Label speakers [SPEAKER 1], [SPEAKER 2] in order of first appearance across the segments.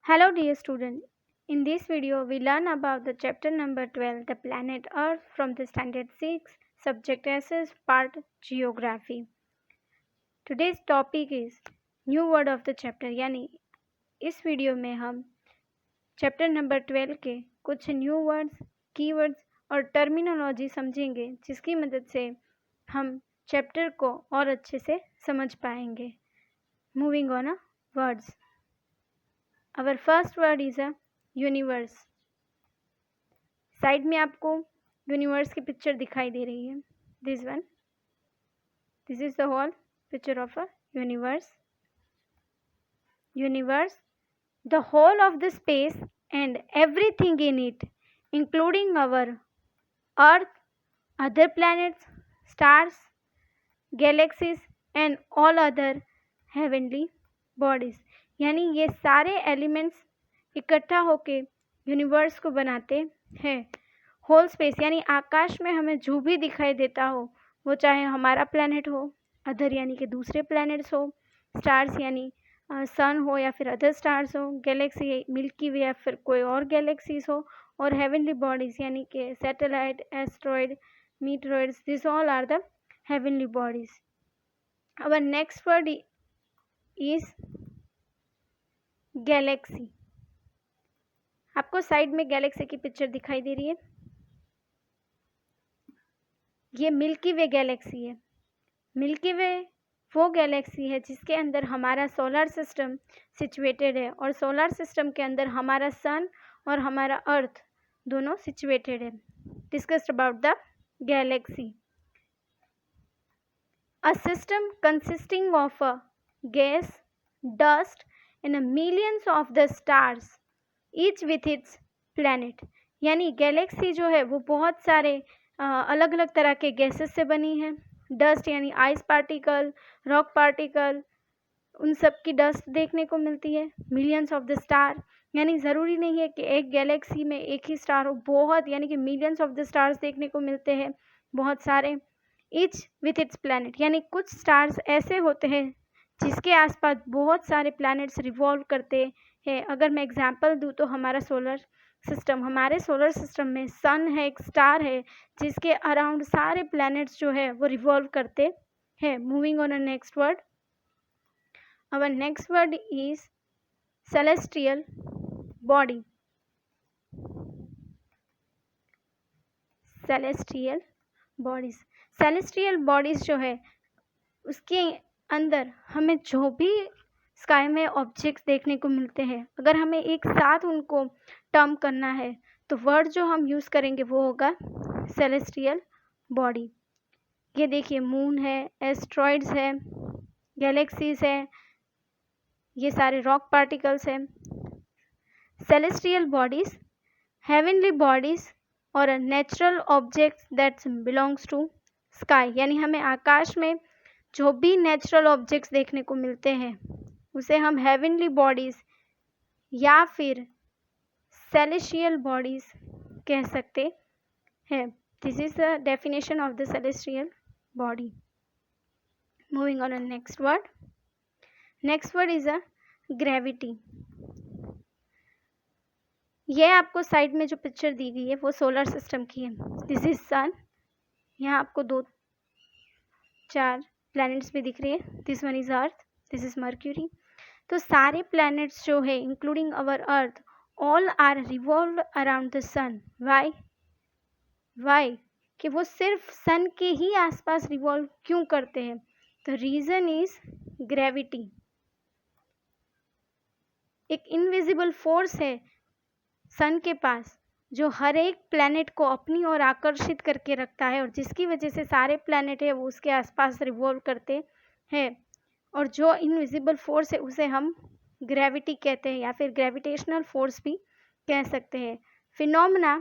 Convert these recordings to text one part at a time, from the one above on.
[SPEAKER 1] Hello dear student. In this video we learn about the chapter number 12, the planet Earth, from the standard 6 subject SS part Geography. Today's topic is new word of the chapter, यानी इस video में हम chapter number 12 के कुछ new words, keywords और terminology समझेंगे, जिसकी मदद से हम चैप्टर को और अच्छे से समझ पाएंगे. Moving on words. Our first word is a universe. Side में आपको यूनिवर्स की पिक्चर दिखाई दे रही है. This one. This is the whole picture of a universe. Universe, the whole of the space and everything in it, including our earth, other planets, stars, galaxies and all other heavenly bodies. यानी ये सारे elements इकट्ठा होके universe को बनाते हैं. Whole space यानी आकाश में हमें जो भी दिखाई देता हो, वो चाहे हमारा प्लैनेट हो, अदर यानी कि दूसरे प्लैनेट्स हो, स्टार्स यानी सन हो या फिर अदर स्टार्स हो, गैलेक्सी मिल्की वे या फिर कोई और गैलेक्सीज हो, और हेवनली बॉडीज यानी कि satellite, asteroid, meteoroids. This all are the heavenly bodies. Our next word is galaxy. आपको साइड में गैलेक्सी की पिक्चर दिखाई दे रही है. ये मिल्की वे गैलेक्सी है. मिल्की वे वो गैलेक्सी है जिसके अंदर हमारा सोलर सिस्टम सिचुएटेड है, और सोलर सिस्टम के अंदर हमारा सन और हमारा अर्थ दोनों सिचुएटेड है. Discussed about the Galaxy. A system consisting of a gas, dust and millions of the stars, each with its planet. यानी गैलेक्सी जो है वो बहुत सारे अलग अलग तरह के गैसेस से बनी है. डस्ट यानी आइस पार्टिकल, रॉक पार्टिकल, उन सब की डस्ट देखने को मिलती है. मिलियंस ऑफ द स्टार यानी ज़रूरी नहीं है कि एक गैलेक्सी में एक ही स्टार हो, बहुत यानी कि मिलियंस ऑफ द स्टार्स देखने को मिलते हैं, बहुत सारे. ईच विथ इट्स प्लैनेट यानी कुछ स्टार्स ऐसे होते हैं जिसके आसपास बहुत सारे प्लैनेट्स रिवॉल्व करते हैं. अगर मैं एग्जांपल दूं तो हमारे सोलर सिस्टम में सन है, एक स्टार है जिसके अराउंड सारे प्लैनेट्स जो है वो रिवॉल्व करते हैं. Moving on a next word. Our next word is celestial body. Celestial bodies. Celestial bodies जो है उसके अंदर हमें जो भी स्काई में ऑब्जेक्ट्स देखने को मिलते हैं, अगर हमें एक साथ उनको टर्म करना है तो वर्ड जो हम यूज़ करेंगे वो होगा सेलेस्टियल बॉडी. ये देखिए, मून है, एस्ट्रॉइड्स है, गैलेक्सीज है, ये सारे रॉक पार्टिकल्स हैं. सेलेस्टियल बॉडीज, हेवनली बॉडीज और natural objects that's belongs to sky. यानी हमें आकाश में जो भी नेचुरल ऑब्जेक्ट्स देखने को मिलते हैं उसे हम हेवनली बॉडीज़ या फिर सेलेस्टियल बॉडीज़ कह सकते हैं. This is the definition of the celestial body. Moving on next word. Next word is a gravity. यह आपको साइड में जो पिक्चर दी गई है वो सोलर सिस्टम की है. This is sun. यहाँ आपको 2-4 प्लैनेट्स भी दिख रही है. This one is earth, this is Mercury. तो सारे प्लैनेट्स जो है including our earth, all are revolve around the sun. Why कि वो सिर्फ सन के ही आसपास रिवॉल्व क्यों करते हैं? The reason is gravity. एक इनविजिबल फोर्स है सन के पास जो हर एक प्लैनेट को अपनी ओर आकर्षित करके रखता है, और जिसकी वजह से सारे प्लैनेट है वो उसके आसपास रिवॉल्व करते हैं. और जो इनविजिबल फोर्स है उसे हम ग्रेविटी कहते हैं या फिर ग्रेविटेशनल फोर्स भी कह सकते हैं. Phenomena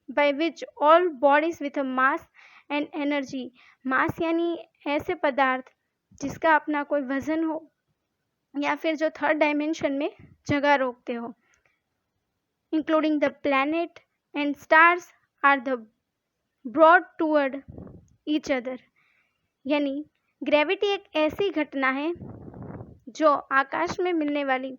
[SPEAKER 1] by which all bodies with a mass and energy. Mass यानी ऐसे पदार्थ जिसका अपना कोई वजन हो या फिर जो थर्ड डायमेंशन में जगह रोकते हो, including the planet and stars, are the brought toward each other. यानी ग्रेविटी एक ऐसी घटना है जो आकाश में मिलने वाली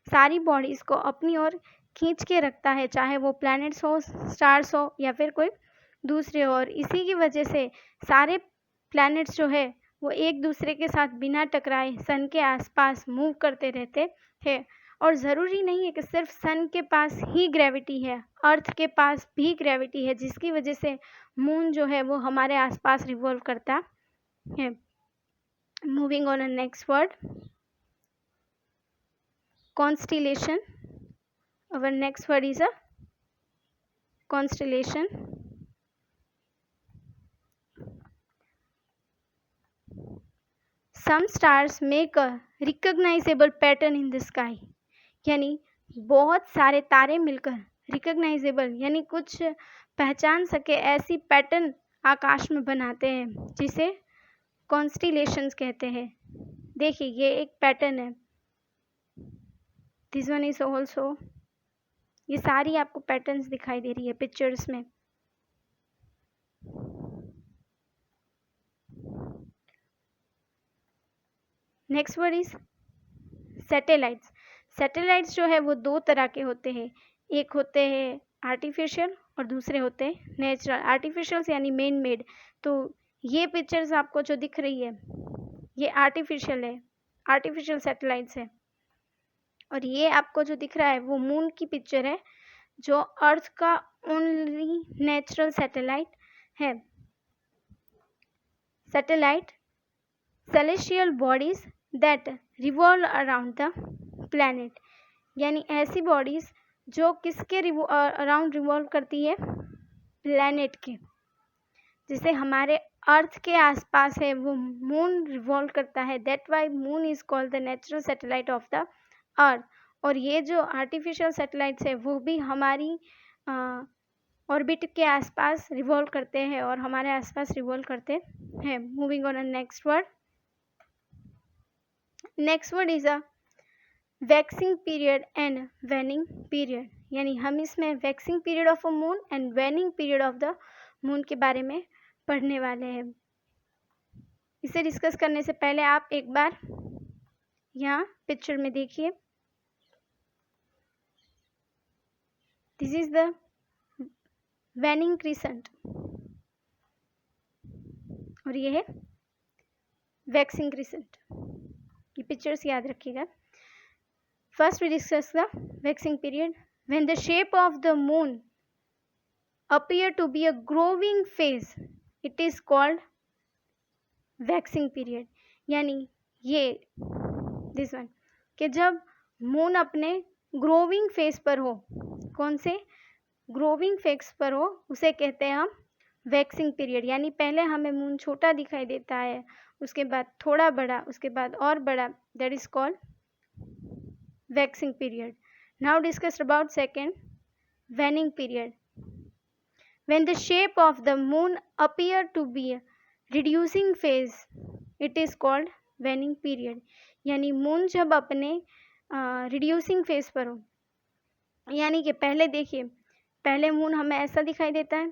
[SPEAKER 1] सारी बॉडीज़ को अपनी ओर खींच के रखता है, चाहे वो प्लैनेट्स हो, स्टार्स हो या फिर कोई दूसरे हो। और इसी की वजह से सारे प्लैनेट्स जो है वो एक दूसरे के साथ बिना टकराए सन के आसपास मूव करते रहते हैं। और ज़रूरी नहीं है कि सिर्फ सन के पास ही ग्रेविटी है, अर्थ के पास भी ग्रेविटी है, जिसकी वजह से मून जो है वो हमारे आसपास रिवॉल्व करता है। Moving on next word, constellation. Our next word is a constellation. Some stars make a recognizable pattern in the sky. यानी बहुत सारे तारे मिलकर रिकग्नाइजेबल यानी कुछ पहचान सके ऐसी पैटर्न आकाश में बनाते हैं, जिसे कॉन्स्टिलेशंस कहते हैं। देखिए ये एक पैटर्न है, दिस वन इज ऑल्सो, ये सारी आपको पैटर्न्स दिखाई दे रही है पिक्चर्स में। Next word is satellites. Satellites जो है वो दो तरह के होते हैं, एक होते हैं आर्टिफिशियल और दूसरे होते हैं नेचुरल। आर्टिफिशियल्स यानी मैन मेड। तो ये पिक्चर्स आपको जो दिख रही है ये आर्टिफिशियल है, आर्टिफिशियल सैटेलाइट्स है। और ये आपको जो दिख रहा है वो मून की पिक्चर है, जो अर्थ का ओनली नेचुरल सैटेलाइट है। Satellite celestial bodies that revolve around the planet, यानी ऐसी बॉडीज जो किसके अराउंड रिवॉल्व करती है, प्लैनेट के। जिसे हमारे अर्थ के आसपास है वो मून रिवॉल्व करता है, that why moon is called the natural satellite of the earth. और ये जो आर्टिफिशियल सैटेलाइट्स है वो भी हमारी ऑर्बिट के आसपास रिवॉल्व करते हैं और हमारे आसपास रिवॉल्व करते हैं। Moving on next word, next word is a waxing period and वेनिंग period. यानी हम इसमें waxing period of a moon and वेनिंग period of the moon के बारे में पढ़ने वाले हैं। इसे डिस्कस करने से पहले आप एक बार यहाँ पिक्चर में देखिए, this is the waning crescent और ये है वैक्सिंग क्रिसेंट। ये पिक्चर्स याद रखिएगा। First we discuss the waxing period. When the shape of the moon appear to be a growing phase, it is called waxing period। यानी ये this one कि जब मून अपने ग्रोविंग फेज पर हो, कौन से ग्रोविंग फेज पर हो, उसे कहते हैं हम वैक्सिंग पीरियड। यानी पहले हमें मून छोटा दिखाई देता है, उसके बाद थोड़ा बड़ा, उसके बाद और बड़ा, that is called waxing period. Now discuss about second, वेनिंग period. When the shape of the moon appear to be a reducing phase, it is called waning period। यानी मून जब अपने रिड्यूसिंग फेज पर हो, यानी कि पहले देखिए, पहले मून हमें ऐसा दिखाई देता है,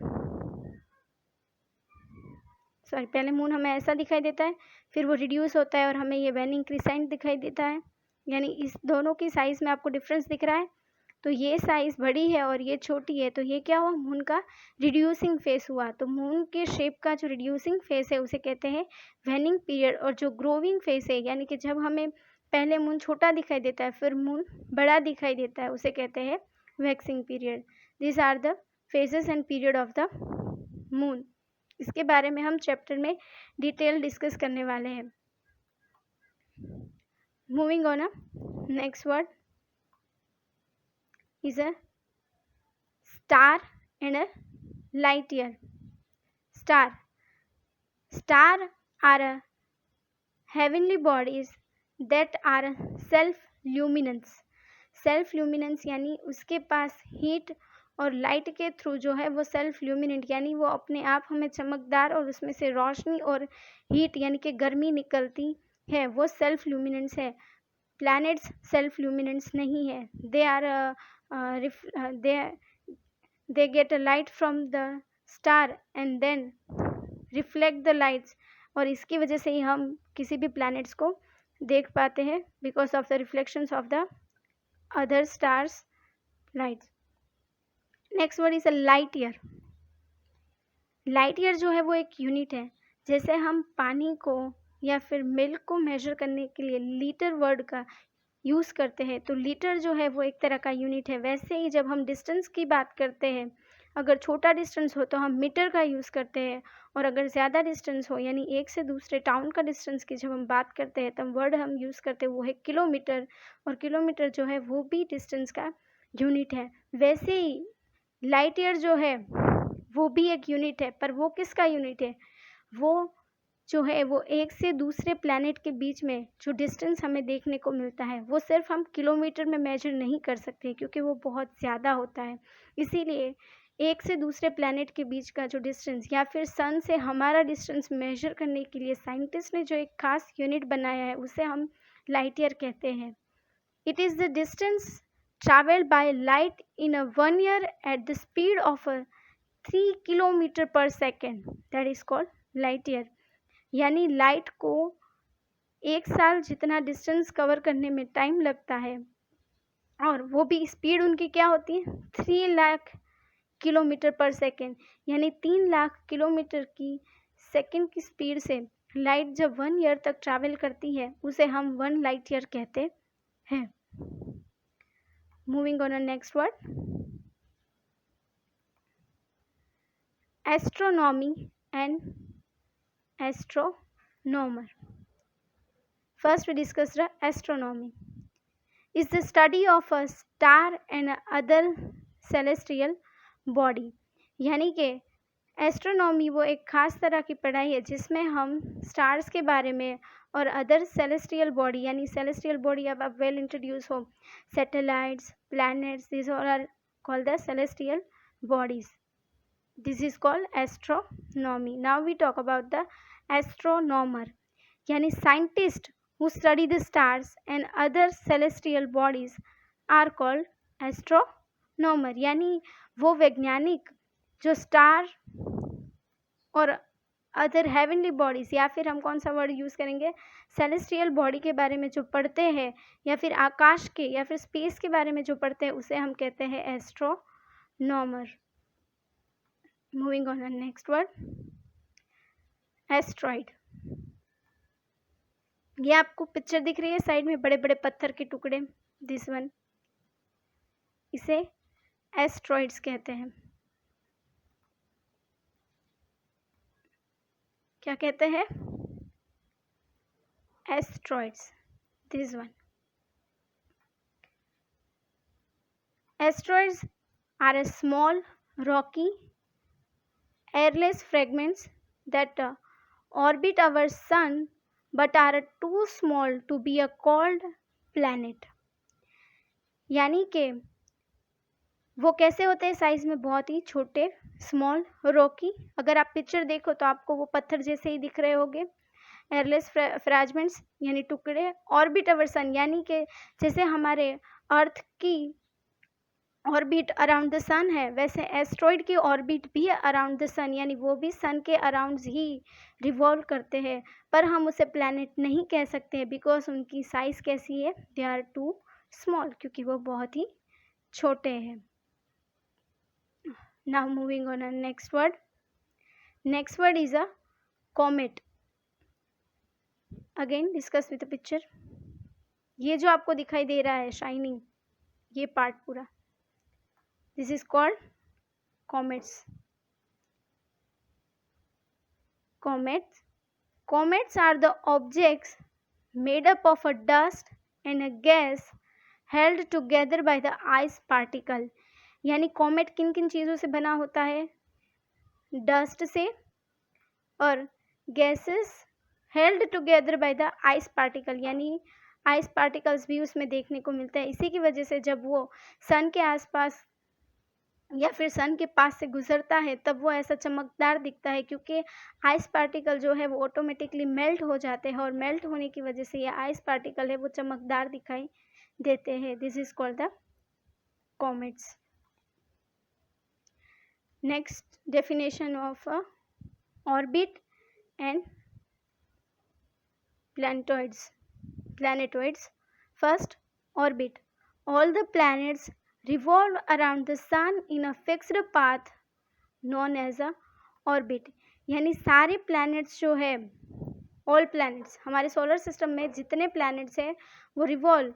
[SPEAKER 1] पहले मून हमें ऐसा दिखाई देता है, फिर वो रिड्यूस होता है और हमें ये वेनिंग क्रिसेंट दिखाई देता है। यानी इस दोनों की साइज़ में आपको डिफरेंस दिख रहा है। तो ये साइज़ बड़ी है और ये छोटी है, तो ये क्या हुआ, मून का रिड्यूसिंग फेस हुआ। तो मून के शेप का जो रिड्यूसिंग फेस है उसे कहते हैं वेनिंग पीरियड। और जो ग्रोविंग फेस है, यानी कि जब हमें पहले मून छोटा दिखाई देता है फिर मून बड़ा दिखाई देता है, उसे कहते हैं waxing period. This are the phases and period of the moon. इसके बारे में हम चैप्टर में डिटेल डिस्कस करने वाले हैं। Moving on, next word is a star and a light year। Star are a heavenly bodies that are self-luminous। self-luminous यानी उसके पास हीट और लाइट के थ्रू जो है वो सेल्फ ल्यूमिनेंट, यानी वो अपने आप हमें चमकदार और उसमें से रोशनी और हीट यानी कि गर्मी निकलती है, वो सेल्फ ल्यूमिनेंस है। प्लैनेट्स सेल्फ ल्यूमिनेंस नहीं है, they are they get a light from the star and then reflect the lights। और इसकी वजह से ही हम किसी भी प्लैनेट्स को देख पाते हैं, because of the reflections of the other stars' light. Next word is a light year. Light year जो है वो एक यूनिट है. जैसे हम पानी को या फिर मिल्क को मेजर करने के लिए लीटर वर्ड का यूज़ करते हैं, तो लीटर जो है वो एक तरह का यूनिट है. वैसे ही जब हम डिस्टेंस की बात करते हैं, अगर छोटा डिस्टेंस हो तो हम मीटर का यूज़ करते हैं, और अगर ज़्यादा डिस्टेंस हो यानी एक से दूसरे टाउन का डिस्टेंस की जब हम बात करते हैं तब वर्ड हम यूज़ करते हैं वो है किलोमीटर. और किलोमीटर जो है वो भी डिस्टेंस का यूनिट है. वैसे ही लाइट ईयर जो है वो भी एक यूनिट है, पर वो किसका यूनिट है? वो जो है वो एक से दूसरे प्लैनेट के बीच में जो डिस्टेंस हमें देखने को मिलता है वो सिर्फ हम किलोमीटर में मेजर नहीं कर सकते, क्योंकि वो बहुत ज़्यादा होता है. इसीलिए एक से दूसरे प्लैनेट के बीच का जो डिस्टेंस या फिर सन से हमारा डिस्टेंस मेजर करने के लिए साइंटिस्ट ने जो एक खास यूनिट बनाया है उसे हम लाइट ईयर कहते हैं. It is the distance traveled by light in a 1 year at the speed of a 3 kilometre पर second. That is called light year. यानी लाइट को एक साल जितना डिस्टेंस कवर करने में टाइम लगता है, और वो भी स्पीड उनकी क्या होती है? 3 लाख किलोमीटर पर सेकेंड. यानी 3 लाख किलोमीटर की सेकेंड की स्पीड से लाइट जब 1 ईयर तक ट्रैवल करती है उसे हम 1 लाइट ईयर कहते हैं. Moving on to next word, astronomy and astronomer. First we discuss the astronomy. Is the study of a star and other celestial body. यानी कि एस्ट्रोनॉमी वो एक खास तरह की पढ़ाई है जिसमें हम स्टार्स के बारे में और अदर सेलेस्टियल बॉडी, यानी सेलेस्टियल बॉडी अब आप वेल इंट्रोड्यूस हो, satellites, planets, this all are called the celestial bodies. This is called astronomy. Now we talk about the astronomer, यानी scientist who study the stars and other celestial bodies are called astronomer. यानी वो वैज्ञानिक जो star और other heavenly bodies, या फिर हम कौन सा वर्ड यूज़ करेंगे, सेलेस्टियल बॉडी के बारे में जो पढ़ते हैं, या फिर आकाश के या फिर स्पेस के बारे में जो पढ़ते हैं उसे हम कहते हैं astronomer. Moving on next word, asteroid. ये आपको पिक्चर दिख रही है साइड में, बड़े बड़े पत्थर के टुकड़े, दिस वन, इसे एस्ट्रॉइड्स कहते हैं. क्या कहते हैं? Asteroids. This one. Asteroids are a small rocky airless fragments that orbit our sun but are too small to be a called planet. यानी कि वो कैसे होते हैं? साइज में बहुत ही छोटे, स्मॉल, रॉकी. अगर आप पिक्चर देखो तो आपको वो पत्थर जैसे ही दिख रहे होंगे. एयरलेस फ्रैगमेंट्स यानी टुकड़े. ऑर्बिट अवर सन यानी कि जैसे हमारे अर्थ की ऑर्बिट अराउंड द सन है, वैसे एस्ट्रॉइड की ऑर्बिट भी अराउंड द सन, यानी वो भी सन के अराउंड ही रिवॉल्व करते हैं. पर हम उसे प्लैनेट नहीं कह सकते हैं बिकॉज उनकी साइज कैसी है? दे आर टू स्मॉल, क्योंकि वो बहुत ही छोटे हैं. Now moving on next word. Next word is a comet. Again discuss with the picture. ये जो आपको दिखाई दे रहा है शाइनिंग, ये पार्ट पूरा, this is called comets. Comets are the objects made up of a dust and a gas held together by the ice particle. यानी comet किन किन चीज़ों से बना होता है? डस्ट से और gases held together by the ice particle, यानी आइस पार्टिकल्स भी उसमें देखने को मिलता है. इसी की वजह से जब वो सन के आसपास या फिर सन के पास से गुजरता है तब वो ऐसा चमकदार दिखता है, क्योंकि आइस पार्टिकल जो है वो ऑटोमेटिकली मेल्ट हो जाते हैं, और मेल्ट होने की वजह से ये आइस पार्टिकल है वो चमकदार दिखाई देते हैं. This is called the comets. Next definition of orbit and planetoids. First, orbit. All the planets revolve around the sun in a fixed path known as a orbit. यानी सारे प्लैनेट्स जो है, ऑल प्लैनेट्स, हमारे solar system में जितने planets हैं वो revolve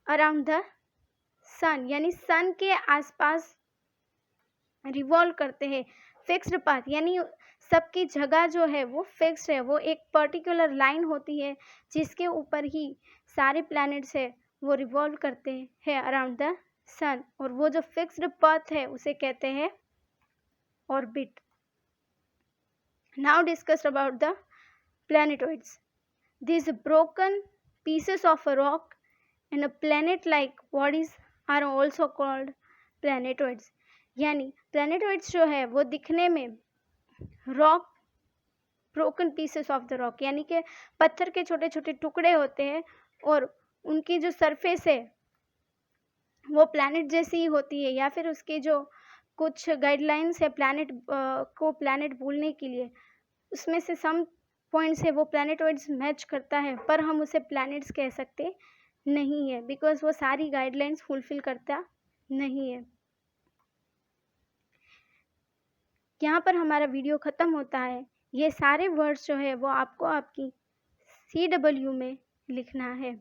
[SPEAKER 1] around the सन, यानी सन के आसपास रिवॉल्व करते हैं। फिक्स्ड पाथ यानी सबकी जगह जो है वो फिक्स्ड है, वो एक पर्टिकुलर लाइन होती है जिसके ऊपर ही सारे प्लैनेट्स है वो रिवॉल्व करते हैं अराउंड द सन, और वो जो फिक्स्ड पाथ है उसे कहते हैं orbit. Now discuss about the planetoids. These broken pieces of a rock and a planet-like bodies are also called planetoids. यानी planetoids जो है वो दिखने में rock, broken pieces of the rock, यानी कि पत्थर के छोटे छोटे टुकड़े होते हैं और उनकी जो सरफेस है वो प्लैनेट जैसी ही होती है, या फिर उसके जो कुछ गाइडलाइंस है प्लैनेट को प्लैनेट बोलने के लिए, उसमें से सम पॉइंट से वो प्लैनेटॉइड्स मैच करता है, पर हम उसे प्लैनेट्स कह सकते नहीं है बिकॉज वो सारी गाइडलाइंस फुलफिल करता नहीं है। यहाँ पर हमारा वीडियो ख़त्म होता है। ये सारे वर्ड्स जो है वो आपको आपकी CW में लिखना है।